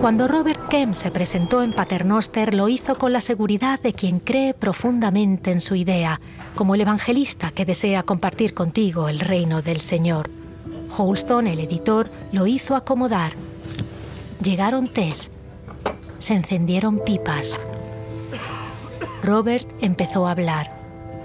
Cuando Robert Kemp se presentó en Paternoster, lo hizo con la seguridad de quien cree profundamente en su idea, como el evangelista que desea compartir contigo el reino del Señor. Holston, el editor, lo hizo acomodar. Llegaron tés. Se encendieron pipas. Robert empezó a hablar.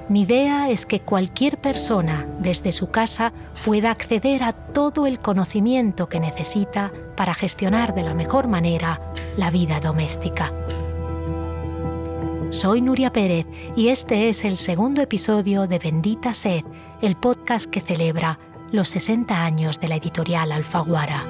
Mi idea es que cualquier persona, desde su casa, pueda acceder a todo el conocimiento que necesita para gestionar de la mejor manera la vida doméstica. Soy Nuria Pérez y este es el segundo episodio de Bendita Sed, el podcast que celebra los 60 años de la editorial Alfaguara.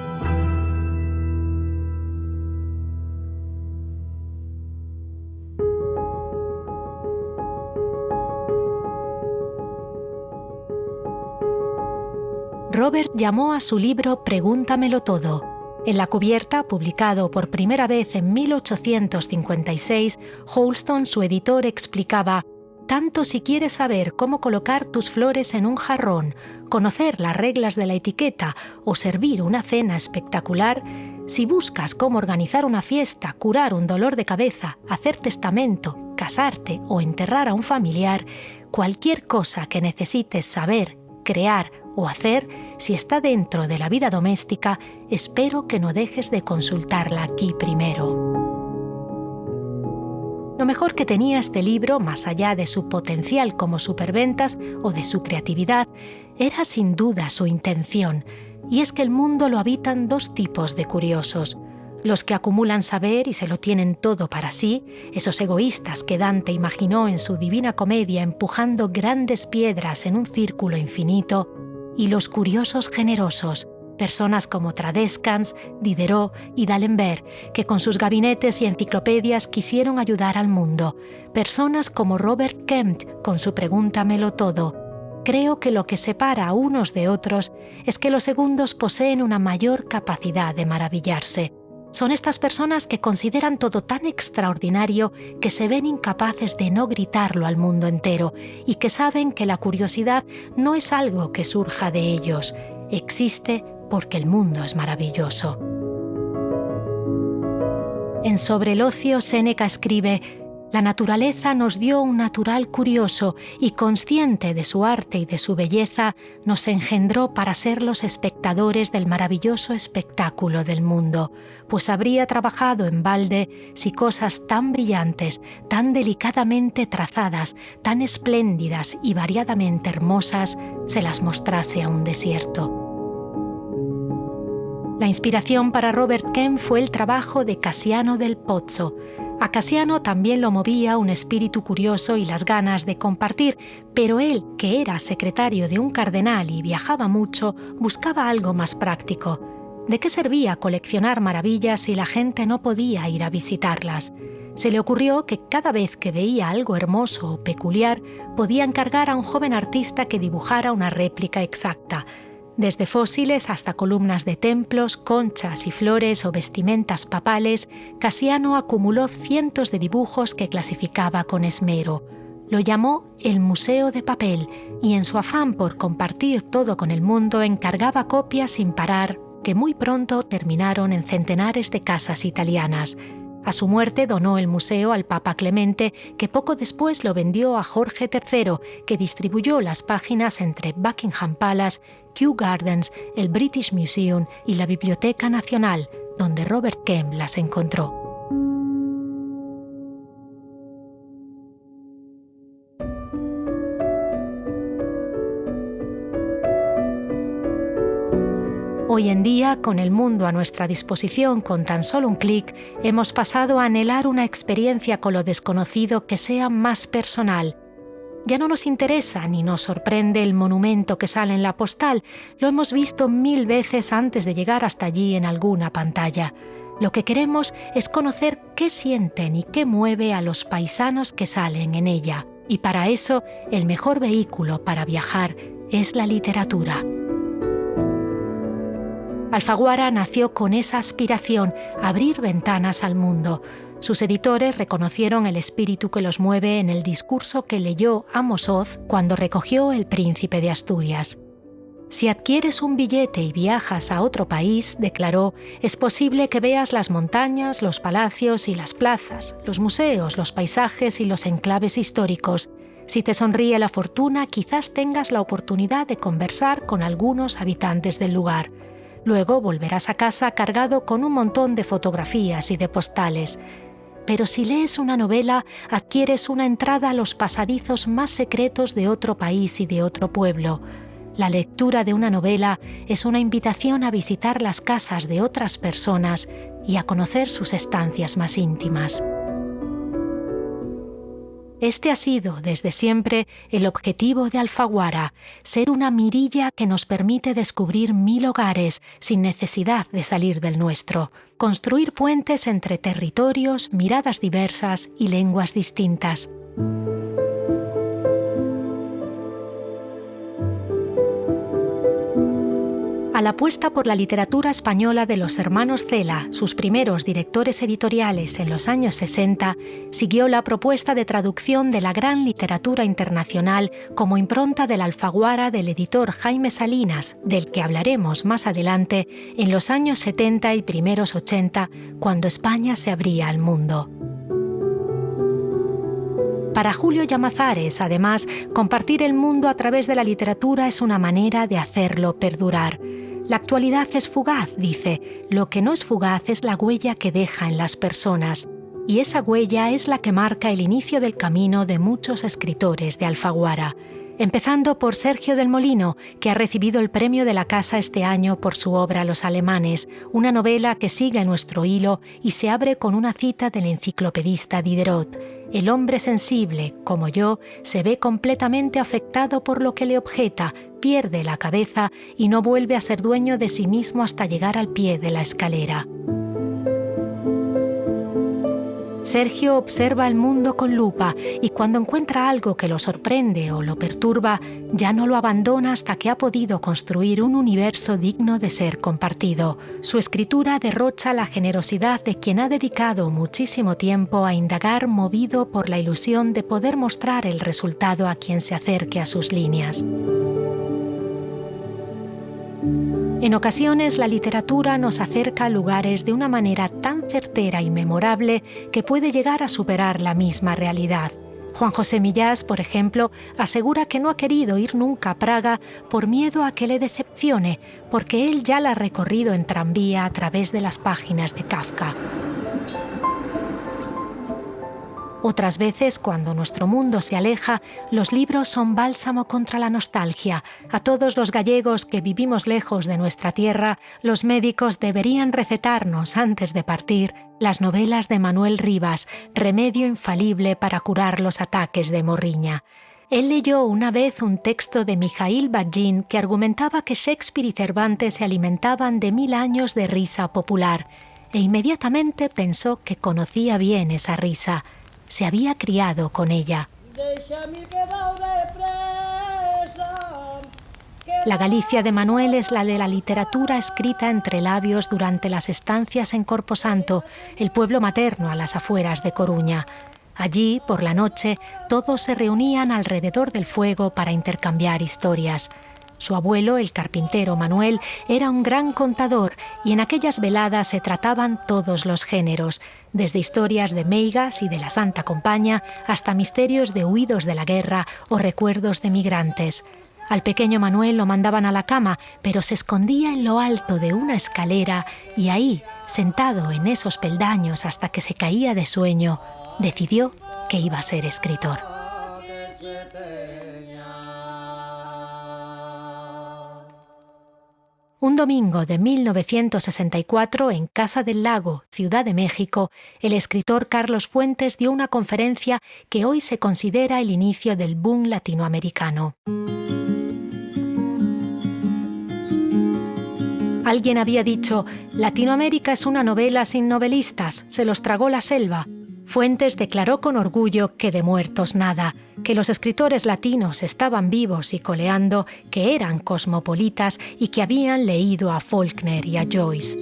Robert llamó a su libro Pregúntamelo todo. En la cubierta, publicado por primera vez en 1856, Holston, su editor, explicaba: tanto si quieres saber cómo colocar tus flores en un jarrón, conocer las reglas de la etiqueta o servir una cena espectacular, si buscas cómo organizar una fiesta, curar un dolor de cabeza, hacer testamento, casarte o enterrar a un familiar, cualquier cosa que necesites saber, crear o hacer, si está dentro de la vida doméstica, espero que no dejes de consultarla aquí primero. Lo mejor que tenía este libro, más allá de su potencial como superventas o de su creatividad, era sin duda su intención, y es que el mundo lo habitan dos tipos de curiosos: los que acumulan saber y se lo tienen todo para sí, esos egoístas que Dante imaginó en su Divina Comedia empujando grandes piedras en un círculo infinito, y los curiosos generosos, personas como Tradescans, Diderot y D'Alembert, que con sus gabinetes y enciclopedias quisieron ayudar al mundo, personas como Robert Kemp con su Pregúntamelo todo. Creo que lo que separa a unos de otros es que los segundos poseen una mayor capacidad de maravillarse. Son estas personas que consideran todo tan extraordinario que se ven incapaces de no gritarlo al mundo entero y que saben que la curiosidad no es algo que surja de ellos, existe porque el mundo es maravilloso. En Sobre el ocio, Séneca escribe: la naturaleza nos dio un natural curioso y, consciente de su arte y de su belleza, nos engendró para ser los espectadores del maravilloso espectáculo del mundo, pues habría trabajado en balde si cosas tan brillantes, tan delicadamente trazadas, tan espléndidas y variadamente hermosas se las mostrase a un desierto. La inspiración para Robert Kemp fue el trabajo de Cassiano del Pozzo. A Cassiano también lo movía un espíritu curioso y las ganas de compartir, pero él, que era secretario de un cardenal y viajaba mucho, buscaba algo más práctico. ¿De qué servía coleccionar maravillas si la gente no podía ir a visitarlas? Se le ocurrió que cada vez que veía algo hermoso o peculiar, podía encargar a un joven artista que dibujara una réplica exacta. Desde fósiles hasta columnas de templos, conchas y flores o vestimentas papales, Cassiano acumuló cientos de dibujos que clasificaba con esmero. Lo llamó el Museo de Papel y en su afán por compartir todo con el mundo encargaba copias sin parar que muy pronto terminaron en centenares de casas italianas. A su muerte donó el museo al Papa Clemente, que poco después lo vendió a Jorge III, que distribuyó las páginas entre Buckingham Palace, Kew Gardens, el British Museum y la Biblioteca Nacional, donde Robert Kemp las encontró. Hoy en día, con el mundo a nuestra disposición con tan solo un clic, hemos pasado a anhelar una experiencia con lo desconocido que sea más personal. Ya no nos interesa ni nos sorprende el monumento que sale en la postal, lo hemos visto 1000 veces antes de llegar hasta allí en alguna pantalla. Lo que queremos es conocer qué sienten y qué mueve a los paisanos que salen en ella. Y para eso, el mejor vehículo para viajar es la literatura. Alfaguara nació con esa aspiración, abrir ventanas al mundo. Sus editores reconocieron el espíritu que los mueve en el discurso que leyó Amos Oz cuando recogió El Príncipe de Asturias. Si adquieres un billete y viajas a otro país, declaró, es posible que veas las montañas, los palacios y las plazas, los museos, los paisajes y los enclaves históricos. Si te sonríe la fortuna, quizás tengas la oportunidad de conversar con algunos habitantes del lugar. Luego volverás a casa cargado con un montón de fotografías y de postales. Pero si lees una novela, adquieres una entrada a los pasadizos más secretos de otro país y de otro pueblo. La lectura de una novela es una invitación a visitar las casas de otras personas y a conocer sus estancias más íntimas. Este ha sido, desde siempre, el objetivo de Alfaguara, ser una mirilla que nos permite descubrir 1000 hogares sin necesidad de salir del nuestro, construir puentes entre territorios, miradas diversas y lenguas distintas. A la apuesta por la literatura española de los hermanos Cela, sus primeros directores editoriales en los años 60, siguió la propuesta de traducción de la gran literatura internacional como impronta del Alfaguara del editor Jaime Salinas, del que hablaremos más adelante, en los años 70 y primeros 80, cuando España se abría al mundo. Para Julio Llamazares, además, compartir el mundo a través de la literatura es una manera de hacerlo perdurar. La actualidad es fugaz, dice. Lo que no es fugaz es la huella que deja en las personas. Y esa huella es la que marca el inicio del camino de muchos escritores de Alfaguara. Empezando por Sergio del Molino, que ha recibido el premio de la Casa este año por su obra Los alemanes, una novela que sigue nuestro hilo y se abre con una cita del enciclopedista Diderot. El hombre sensible, como yo, se ve completamente afectado por lo que le objeta, pierde la cabeza y no vuelve a ser dueño de sí mismo hasta llegar al pie de la escalera. Sergio observa el mundo con lupa y cuando encuentra algo que lo sorprende o lo perturba, ya no lo abandona hasta que ha podido construir un universo digno de ser compartido. Su escritura derrocha la generosidad de quien ha dedicado muchísimo tiempo a indagar movido por la ilusión de poder mostrar el resultado a quien se acerque a sus líneas. En ocasiones la literatura nos acerca a lugares de una manera tan certera y memorable que puede llegar a superar la misma realidad. Juan José Millás, por ejemplo, asegura que no ha querido ir nunca a Praga por miedo a que le decepcione, porque él ya la ha recorrido en tranvía a través de las páginas de Kafka. Otras veces, cuando nuestro mundo se aleja, los libros son bálsamo contra la nostalgia. A todos los gallegos que vivimos lejos de nuestra tierra, los médicos deberían recetarnos, antes de partir, las novelas de Manuel Rivas, remedio infalible para curar los ataques de morriña. Él leyó una vez un texto de Mijaíl Bajtín que argumentaba que Shakespeare y Cervantes se alimentaban de 1000 años de risa popular, e inmediatamente pensó que conocía bien esa risa. Se había criado con ella. La Galicia de Manuel es la de la literatura escrita entre labios durante las estancias en Corposanto, el pueblo materno a las afueras de Coruña. Allí, por la noche, todos se reunían alrededor del fuego para intercambiar historias. Su abuelo, el carpintero Manuel, era un gran contador y en aquellas veladas se trataban todos los géneros, desde historias de meigas y de la Santa Compaña hasta misterios de huidos de la guerra o recuerdos de migrantes. Al pequeño Manuel lo mandaban a la cama, pero se escondía en lo alto de una escalera y ahí, sentado en esos peldaños hasta que se caía de sueño, decidió que iba a ser escritor. Un domingo de 1964, en Casa del Lago, Ciudad de México, el escritor Carlos Fuentes dio una conferencia que hoy se considera el inicio del boom latinoamericano. Alguien había dicho: «Latinoamérica es una novela sin novelistas, se los tragó la selva». Fuentes declaró con orgullo que de muertos nada, que los escritores latinos estaban vivos y coleando, que eran cosmopolitas y que habían leído a Faulkner y a Joyce.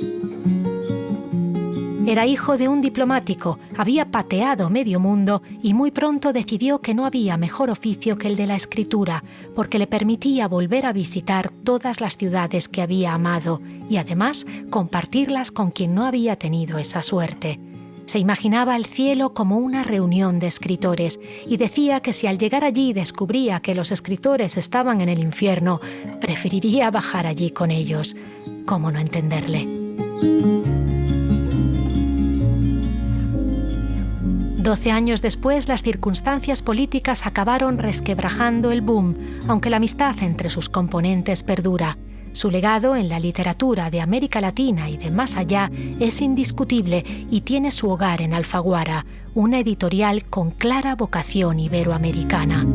Era hijo de un diplomático, había pateado medio mundo y muy pronto decidió que no había mejor oficio que el de la escritura, porque le permitía volver a visitar todas las ciudades que había amado y además compartirlas con quien no había tenido esa suerte. Se imaginaba el cielo como una reunión de escritores y decía que si al llegar allí descubría que los escritores estaban en el infierno, preferiría bajar allí con ellos. ¿Cómo no entenderle? 12 años después, las circunstancias políticas acabaron resquebrajando el boom, aunque la amistad entre sus componentes perdura. Su legado en la literatura de América Latina y de más allá es indiscutible y tiene su hogar en Alfaguara, una editorial con clara vocación iberoamericana.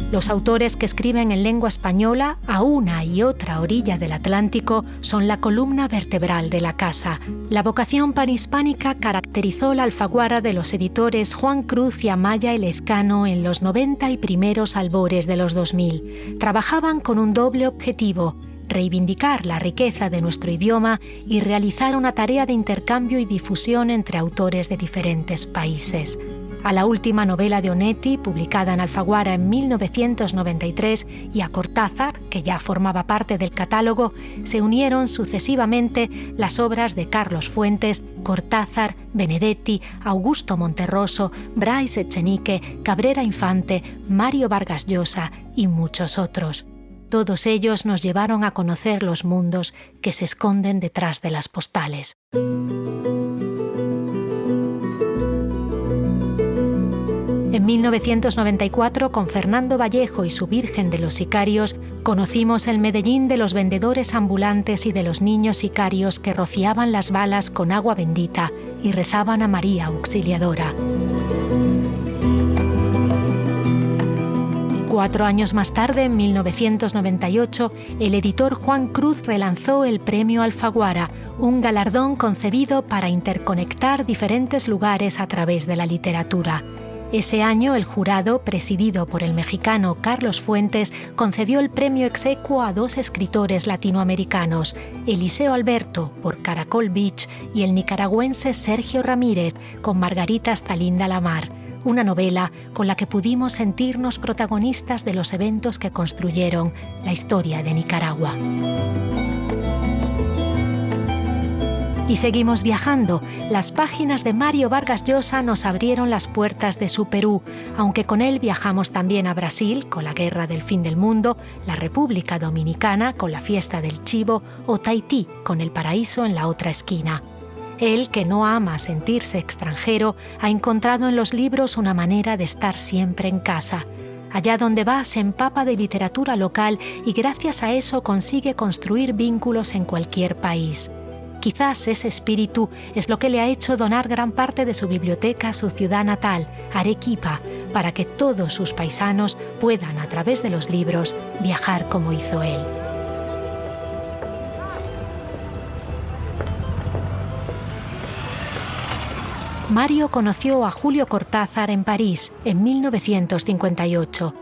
Los autores que escriben en lengua española a una y otra orilla del Atlántico son la columna vertebral de la casa. La vocación panhispánica caracterizó la Alfaguara de los editores Juan Cruz y Amaya Elezcano en los 90 y primeros albores de los 2000. Trabajaban con un doble objetivo: reivindicar la riqueza de nuestro idioma y realizar una tarea de intercambio y difusión entre autores de diferentes países. A la última novela de Onetti, publicada en Alfaguara en 1993, y a Cortázar, que ya formaba parte del catálogo, se unieron sucesivamente las obras de Carlos Fuentes, Cortázar, Benedetti, Augusto Monterroso, Brais Echenique, Cabrera Infante, Mario Vargas Llosa y muchos otros. Todos ellos nos llevaron a conocer los mundos que se esconden detrás de las postales. En 1994, con Fernando Vallejo y su Virgen de los Sicarios, conocimos el Medellín de los vendedores ambulantes y de los niños sicarios que rociaban las balas con agua bendita y rezaban a María Auxiliadora. 4 años más tarde, en 1998, el editor Juan Cruz relanzó el Premio Alfaguara, un galardón concebido para interconectar diferentes lugares a través de la literatura. Ese año, el jurado, presidido por el mexicano Carlos Fuentes, concedió el premio exequo a 2 escritores latinoamericanos, Eliseo Alberto, por Caracol Beach, y el nicaragüense Sergio Ramírez, con Margarita Stalinda Lamar, una novela con la que pudimos sentirnos protagonistas de los eventos que construyeron la historia de Nicaragua. Y seguimos viajando. Las páginas de Mario Vargas Llosa nos abrieron las puertas de su Perú, aunque con él viajamos también a Brasil, con la Guerra del Fin del Mundo, la República Dominicana, con la Fiesta del Chivo, o Tahití, con El Paraíso en la otra esquina. Él, que no ama sentirse extranjero, ha encontrado en los libros una manera de estar siempre en casa. Allá donde va se empapa de literatura local y gracias a eso consigue construir vínculos en cualquier país. Quizás ese espíritu es lo que le ha hecho donar gran parte de su biblioteca a su ciudad natal, Arequipa, para que todos sus paisanos puedan, a través de los libros, viajar como hizo él. Mario conoció a Julio Cortázar en París en 1958.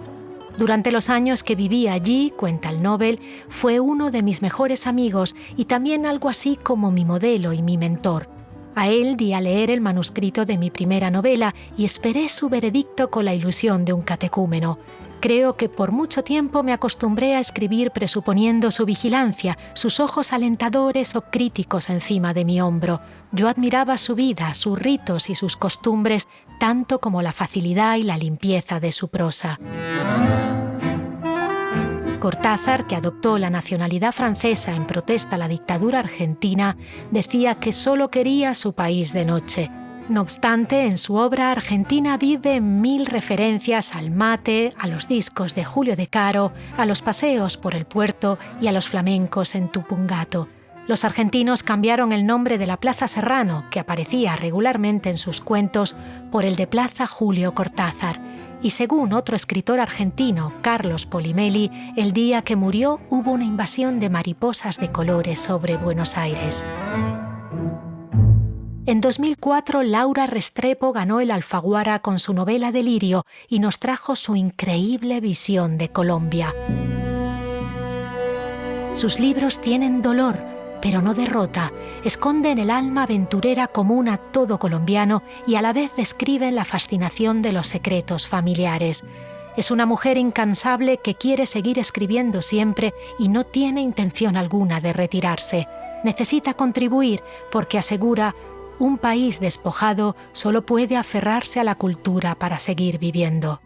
Durante los años que vivía allí, cuenta el Nobel, fue uno de mis mejores amigos y también algo así como mi modelo y mi mentor. A él di a leer el manuscrito de mi primera novela y esperé su veredicto con la ilusión de un catecúmeno. Creo que por mucho tiempo me acostumbré a escribir presuponiendo su vigilancia, sus ojos alentadores o críticos encima de mi hombro. Yo admiraba su vida, sus ritos y sus costumbres, tanto como la facilidad y la limpieza de su prosa. Cortázar, que adoptó la nacionalidad francesa en protesta a la dictadura argentina, decía que solo quería su país de noche. No obstante, en su obra Argentina vive 1000 referencias al mate, a los discos de Julio De Caro, a los paseos por el puerto y a los flamencos en Tupungato. Los argentinos cambiaron el nombre de la Plaza Serrano, que aparecía regularmente en sus cuentos, por el de Plaza Julio Cortázar. Y según otro escritor argentino, Carlos Polimeli, el día que murió hubo una invasión de mariposas de colores sobre Buenos Aires. En 2004, Laura Restrepo ganó el Alfaguara con su novela Delirio y nos trajo su increíble visión de Colombia. Sus libros tienen dolor, pero no derrota. Esconde en el alma aventurera común a todo colombiano y a la vez describe la fascinación de los secretos familiares. Es una mujer incansable que quiere seguir escribiendo siempre y no tiene intención alguna de retirarse. Necesita contribuir porque asegura: un país despojado solo puede aferrarse a la cultura para seguir viviendo.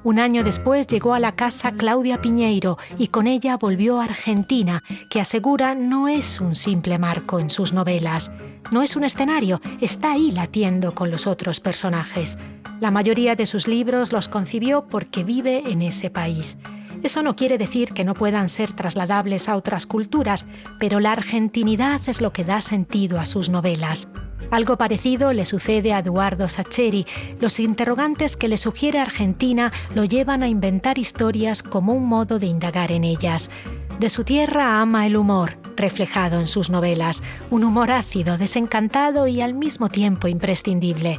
Un año después llegó a la casa Claudia Piñeiro y con ella volvió a Argentina, que asegura no es un simple marco en sus novelas. No es un escenario, está ahí latiendo con los otros personajes. La mayoría de sus libros los concibió porque vive en ese país. Eso no quiere decir que no puedan ser trasladables a otras culturas, pero la argentinidad es lo que da sentido a sus novelas. Algo parecido le sucede a Eduardo Sacheri. Los interrogantes que le sugiere Argentina lo llevan a inventar historias como un modo de indagar en ellas. De su tierra ama el humor, reflejado en sus novelas, un humor ácido, desencantado y al mismo tiempo imprescindible.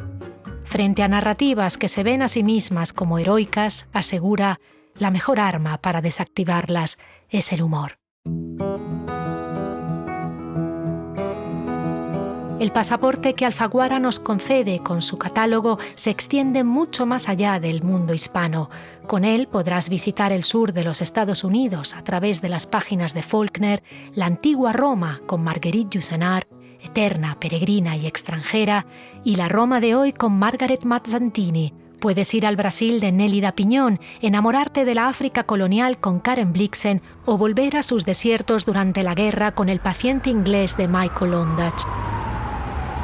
Frente a narrativas que se ven a sí mismas como heroicas, asegura: la mejor arma para desactivarlas es el humor. El pasaporte que Alfaguara nos concede con su catálogo se extiende mucho más allá del mundo hispano. Con él podrás visitar el sur de los Estados Unidos a través de las páginas de Faulkner, la antigua Roma con Marguerite Yourcenar, eterna, peregrina y extranjera, y la Roma de hoy con Margaret Mazzantini. Puedes ir al Brasil de Nélida Piñón, enamorarte de la África colonial con Karen Blixen o volver a sus desiertos durante la guerra con El paciente inglés de Michael Ondach.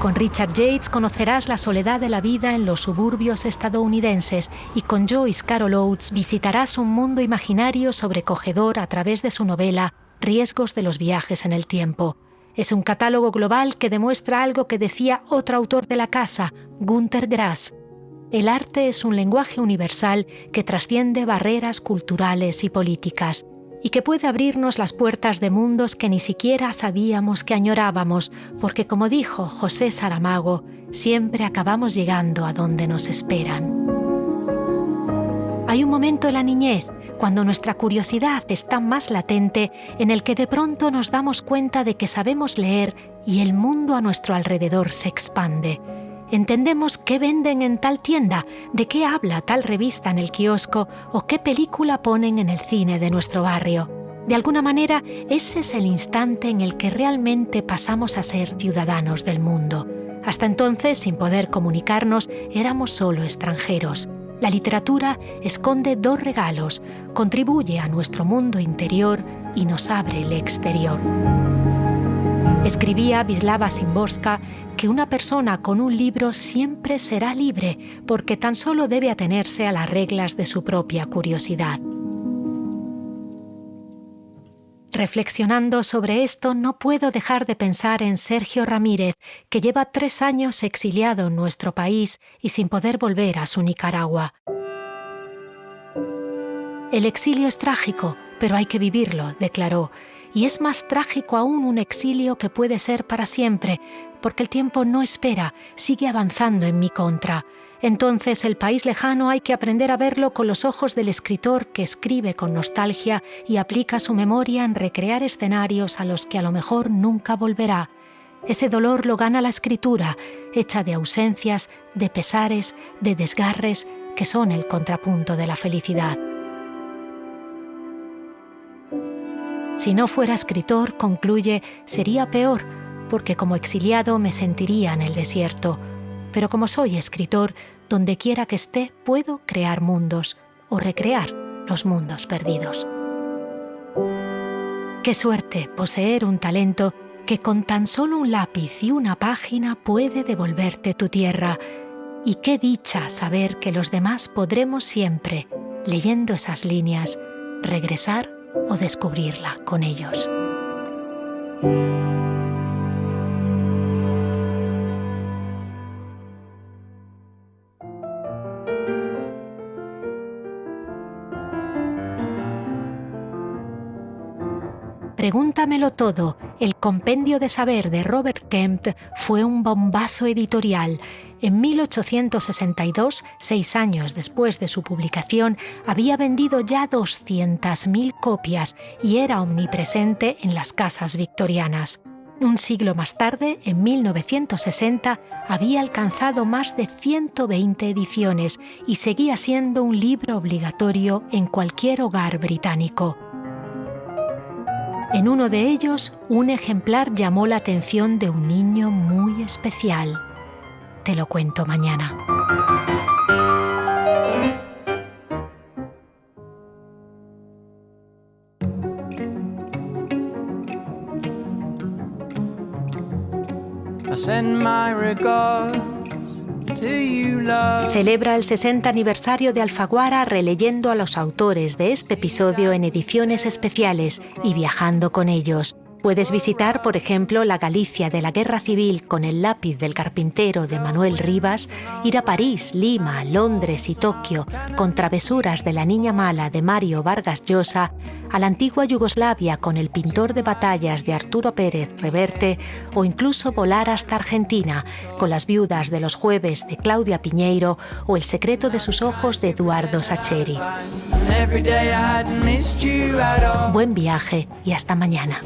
Con Richard Yates conocerás la soledad de la vida en los suburbios estadounidenses y con Joyce Carol Oates visitarás un mundo imaginario sobrecogedor a través de su novela Riesgos de los viajes en el tiempo. Es un catálogo global que demuestra algo que decía otro autor de la casa, Günter Grass. El arte es un lenguaje universal que trasciende barreras culturales y políticas y que puede abrirnos las puertas de mundos que ni siquiera sabíamos que añorábamos, porque como dijo José Saramago, siempre acabamos llegando a donde nos esperan. Hay un momento en la niñez, cuando nuestra curiosidad está más latente, en el que de pronto nos damos cuenta de que sabemos leer y el mundo a nuestro alrededor se expande. Entendemos qué venden en tal tienda, de qué habla tal revista en el kiosco o qué película ponen en el cine de nuestro barrio. De alguna manera, ese es el instante en el que realmente pasamos a ser ciudadanos del mundo. Hasta entonces, sin poder comunicarnos, éramos solo extranjeros. La literatura esconde dos regalos, contribuye a nuestro mundo interior y nos abre el exterior. Escribía Wisława Szymborska que una persona con un libro siempre será libre porque tan solo debe atenerse a las reglas de su propia curiosidad. Reflexionando sobre esto, no puedo dejar de pensar en Sergio Ramírez, que lleva 3 años exiliado en nuestro país y sin poder volver a su Nicaragua. El exilio es trágico, pero hay que vivirlo, declaró. Y es más trágico aún un exilio que puede ser para siempre, porque el tiempo no espera, sigue avanzando en mi contra. Entonces el país lejano hay que aprender a verlo con los ojos del escritor que escribe con nostalgia y aplica su memoria en recrear escenarios a los que a lo mejor nunca volverá. Ese dolor lo gana la escritura, hecha de ausencias, de pesares, de desgarres, que son el contrapunto de la felicidad. Si no fuera escritor, concluye, sería peor, porque como exiliado me sentiría en el desierto. Pero como soy escritor, donde quiera que esté, puedo crear mundos o recrear los mundos perdidos. Qué suerte poseer un talento que con tan solo un lápiz y una página puede devolverte tu tierra. Y qué dicha saber que los demás podremos siempre, leyendo esas líneas, regresar o descubrirla con ellos. Pregúntamelo todo, el compendio de saber de Robert Kemp fue un bombazo editorial. En 1862, 6 años después de su publicación, había vendido ya 200.000 copias y era omnipresente en las casas victorianas. Un siglo más tarde, en 1960, había alcanzado más de 120 ediciones y seguía siendo un libro obligatorio en cualquier hogar británico. En uno de ellos, un ejemplar llamó la atención de un niño muy especial. Te lo cuento mañana. I send my regards to you, love. Celebra el 60 aniversario de Alfaguara releyendo a los autores de este episodio en ediciones especiales y viajando con ellos. Puedes visitar, por ejemplo, la Galicia de la Guerra Civil con el lápiz del carpintero de Manuel Rivas, ir a París, Lima, Londres y Tokio con Travesuras de la Niña Mala de Mario Vargas Llosa, a la antigua Yugoslavia con El pintor de batallas de Arturo Pérez Reverte o incluso volar hasta Argentina con Las viudas de los jueves de Claudia Piñeiro o El secreto de sus ojos de Eduardo Sacheri. Buen viaje y hasta mañana.